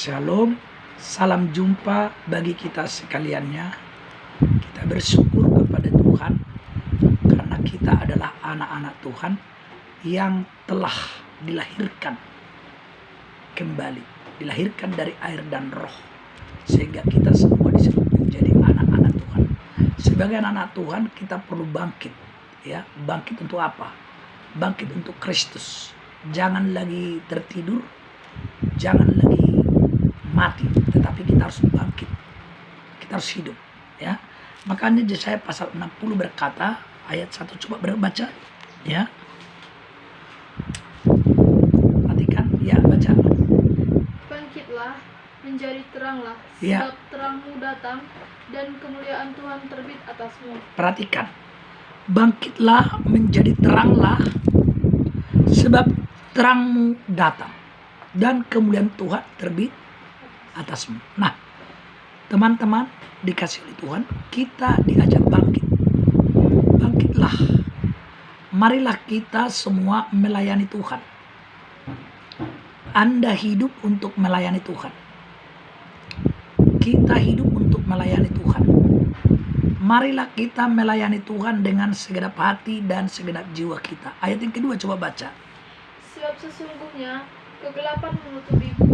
Shalom, salam jumpa bagi kita sekaliannya. Kita bersyukur kepada Tuhan karena kita adalah anak-anak Tuhan yang telah dilahirkan kembali, dilahirkan dari air dan roh, sehingga kita semua disebut menjadi anak-anak Tuhan. Sebagai anak Tuhan kita perlu bangkit, ya. Bangkit untuk apa? Bangkit untuk Kristus. Jangan lagi tertidur, jangan lagi mati, tetapi kita harus bangkit, kita harus hidup, ya. Makanya Yesaya pasal 60 berkata, ayat 1 coba berbaca, ya. Perhatikan, ya, baca. Bangkitlah, menjadi teranglah, Ya. sebab terangmu datang dan kemuliaan Tuhan terbit atasmu. Perhatikan, bangkitlah menjadi teranglah, sebab terangmu datang dan kemuliaan Tuhan terbit atasmu. Nah, teman-teman dikasih oleh Tuhan, kita diajak bangkit. Bangkitlah. Marilah kita semua melayani Tuhan. Anda hidup untuk melayani Tuhan. Kita hidup untuk melayani Tuhan. Marilah kita melayani Tuhan dengan segenap hati dan segenap jiwa kita. Ayat yang kedua coba baca. Sebab sesungguhnya kegelapan menutupi bumi.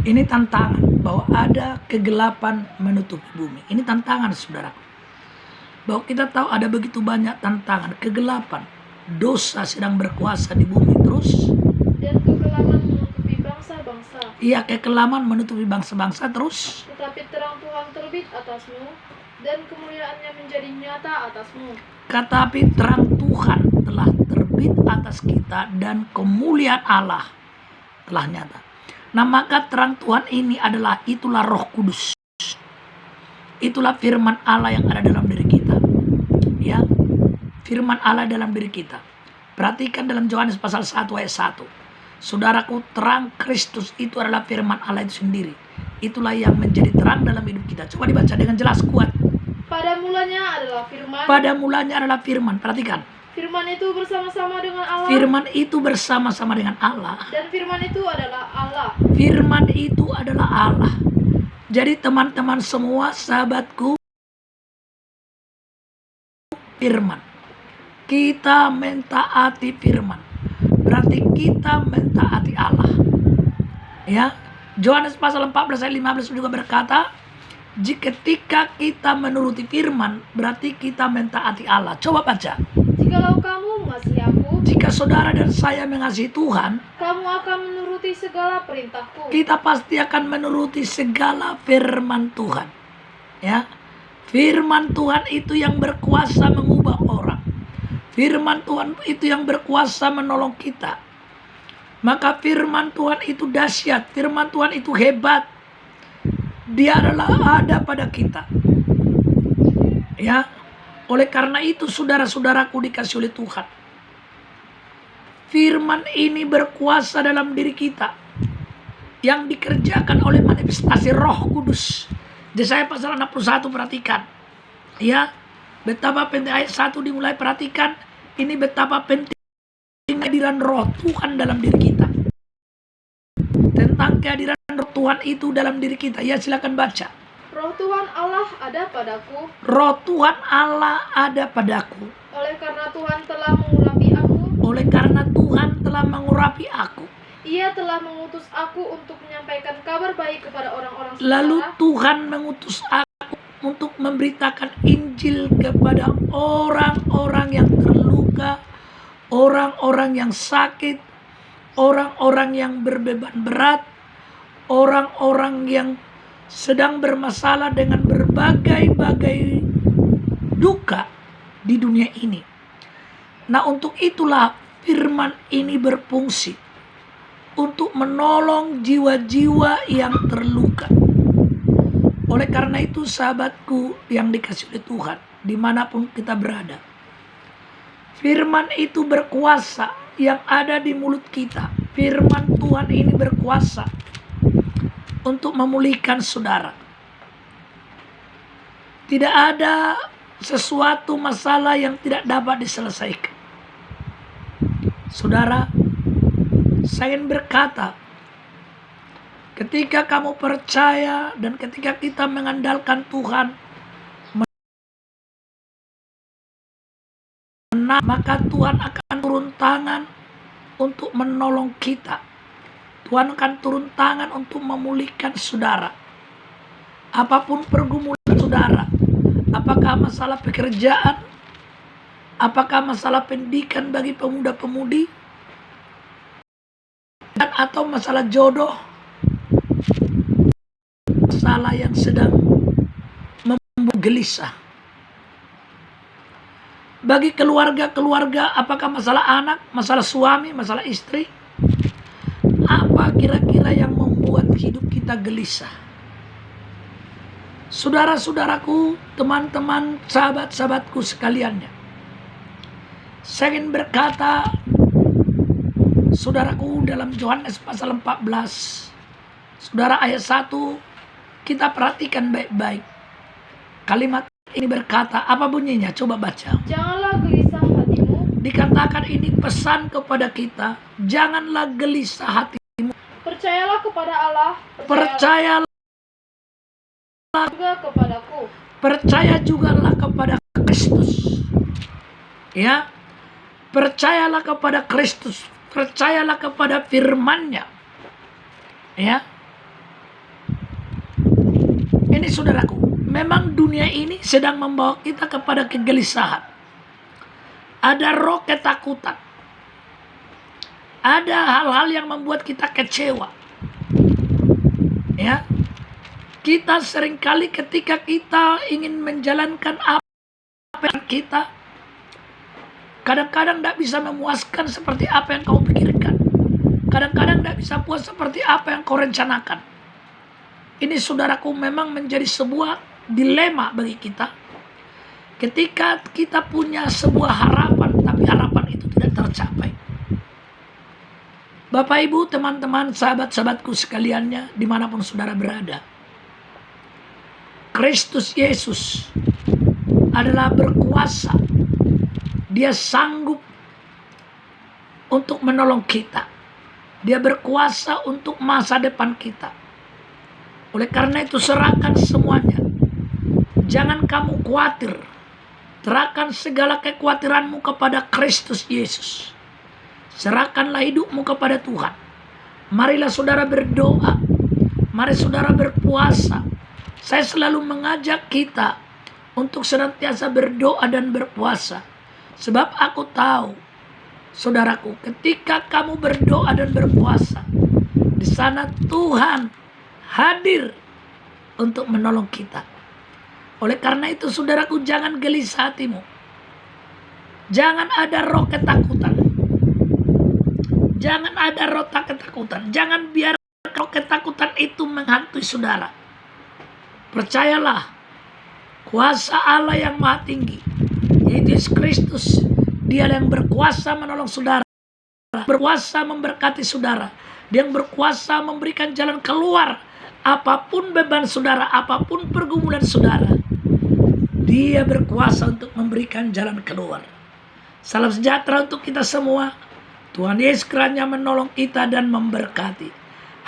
Ini tantangan, bahwa ada kegelapan menutupi bumi. Ini tantangan, saudaraku. Bahwa kita tahu ada begitu banyak tantangan, kegelapan, dosa sedang berkuasa di bumi terus. Dan kegelapan menutupi bangsa-bangsa. Iya, kegelapan menutupi bangsa-bangsa terus. Tetapi terang Tuhan terbit atasmu, dan kemuliaannya menjadi nyata atasmu. Tetapi terang Tuhan telah terbit atas kita dan kemuliaan Allah telah nyata. Nah, maka terang Tuhan ini adalah, itulah Roh Kudus. Itulah firman Allah yang ada dalam diri kita. Ya, firman Allah dalam diri kita. Perhatikan dalam Yohanes pasal 1 ayat 1. Saudaraku, terang Kristus itu adalah firman Allah itu sendiri. Itulah yang menjadi terang dalam hidup kita. Coba dibaca dengan jelas, kuat. Pada mulanya adalah firman. Pada mulanya adalah firman. Perhatikan. Firman itu bersama-sama dengan Allah. Firman itu bersama-sama dengan Allah. Dan firman itu adalah Allah. Firman itu adalah Allah. Jadi teman-teman semua, sahabatku, firman. Kita mentaati firman. Berarti kita mentaati Allah. Ya. Yohanes pasal 14 ayat 15 juga berkata, ketika kita menuruti firman, berarti kita mentaati Allah. Coba baca. Jikalau kamu mengasihi aku, Jika saudara dan saya mengasihi Tuhan, kamu akan menuruti segala perintahku. kita pasti akan menuruti segala firman Tuhan. Ya. Firman Tuhan itu yang berkuasa mengubah orang. Firman Tuhan itu yang berkuasa menolong kita. Maka firman Tuhan itu dahsyat, firman Tuhan itu hebat. Dia adalah ada pada kita. Ya. Oleh karena itu saudara-saudaraku dikasih oleh Tuhan, firman ini berkuasa dalam diri kita, yang dikerjakan oleh manifestasi Roh Kudus. Yesaya pasal 61 perhatikan. Ya, betapa penting ayat 1 dimulai, perhatikan. Ini betapa penting kehadiran Roh Tuhan dalam diri kita. Tentang kehadiran Roh Tuhan itu dalam diri kita. Ya, silakan baca. Roh Tuhan Allah ada padaku, Roh Tuhan Allah ada padaku. oleh karena Tuhan telah mengurapi aku. Oleh karena Tuhan telah mengurapi aku. Ia telah mengutus aku untuk menyampaikan kabar baik kepada orang-orang Lalu sengsara, Tuhan mengutus aku untuk memberitakan Injil kepada orang-orang yang terluka, orang-orang yang sakit, orang-orang yang berbeban berat, orang-orang yang sedang bermasalah dengan berbagai-bagai duka di dunia ini. Nah, untuk itulah firman ini berfungsi untuk menolong jiwa-jiwa yang terluka. Oleh karena itu sahabatku yang dikasih oleh Tuhan, dimanapun kita berada, firman itu berkuasa yang ada di mulut kita. Firman Tuhan ini berkuasa untuk memulihkan saudara. Tidak ada sesuatu masalah yang tidak dapat diselesaikan. Saudara, saya ingin berkata, Ketika kamu percaya dan ketika kita mengandalkan Tuhan, maka Tuhan akan turun tangan untuk menolong kita. Tuhan akan turun tangan untuk memulihkan saudara. Apapun pergumulan saudara, apakah masalah pekerjaan, apakah masalah pendidikan bagi pemuda-pemudi, dan atau masalah jodoh, masalah yang sedang membuat gelisah. Bagi keluarga-keluarga, apakah masalah anak, masalah suami, masalah istri, apa kira-kira yang membuat hidup kita gelisah? Saudara-saudaraku, teman-teman, sahabat-sahabatku sekaliannya, saya ingin berkata, saudaraku, dalam Yohanes pasal 14, saudara, ayat 1, kita perhatikan baik-baik. Kalimat ini berkata, apa bunyinya? Coba baca. Janganlah gelisah hatimu. Dikatakan ini pesan kepada kita, janganlah gelisah hatimu. Percayalah kepada Allah. Percayalah juga kepadaku. Percaya jugalah kepada Kristus. Ya. Percayalah kepada Kristus. Percayalah kepada firman-Nya. Ya. Ini saudaraku, memang dunia ini sedang membawa kita kepada kegelisahan. Ada roh ketakutan. Ada hal-hal yang membuat kita kecewa. Ya. Kita seringkali ketika kita ingin menjalankan apa yang kita, kadang-kadang tidak bisa memuaskan seperti apa yang kau pikirkan. Kadang-kadang tidak bisa puas seperti apa yang kau rencanakan. Ini saudaraku memang menjadi sebuah dilema bagi kita. Ketika kita punya sebuah harapan, tapi harapan itu tidak tercapai. Bapak, Ibu, teman-teman, sahabat-sahabatku sekaliannya, dimanapun saudara berada, Kristus Yesus adalah berkuasa. Dia sanggup untuk menolong kita. Dia berkuasa untuk masa depan kita. Oleh karena itu serahkan semuanya. Jangan kamu khawatir. Serahkan segala kekhawatiranmu kepada Kristus Yesus. Serahkanlah hidupmu kepada Tuhan. Marilah saudara berdoa. Mari saudara berpuasa. Saya selalu mengajak kita untuk senantiasa berdoa dan berpuasa. Sebab aku tahu, saudaraku, ketika kamu berdoa dan berpuasa, di sana Tuhan hadir untuk menolong kita. Oleh karena itu, saudaraku, jangan gelisah hatimu. Jangan ada roh ketakutan. Jangan ada roh ketakutan. Jangan biar roh ketakutan itu menghantui saudara. Percayalah, kuasa Allah yang maha tinggi, yaitu Yesus Kristus, Dia yang berkuasa menolong saudara, berkuasa memberkati saudara, Dia yang berkuasa memberikan jalan keluar apapun beban saudara, apapun pergumulan saudara. Dia berkuasa untuk memberikan jalan keluar. Salam sejahtera untuk kita semua. Tuhan Yesus kiranya menolong kita dan memberkati.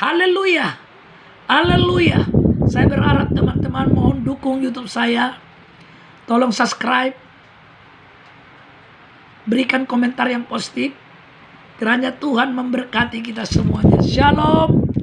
Haleluya. Haleluya. Saya berharap teman-teman mohon dukung YouTube saya. Tolong subscribe. Berikan komentar yang positif. Kiranya Tuhan memberkati kita semuanya. Shalom.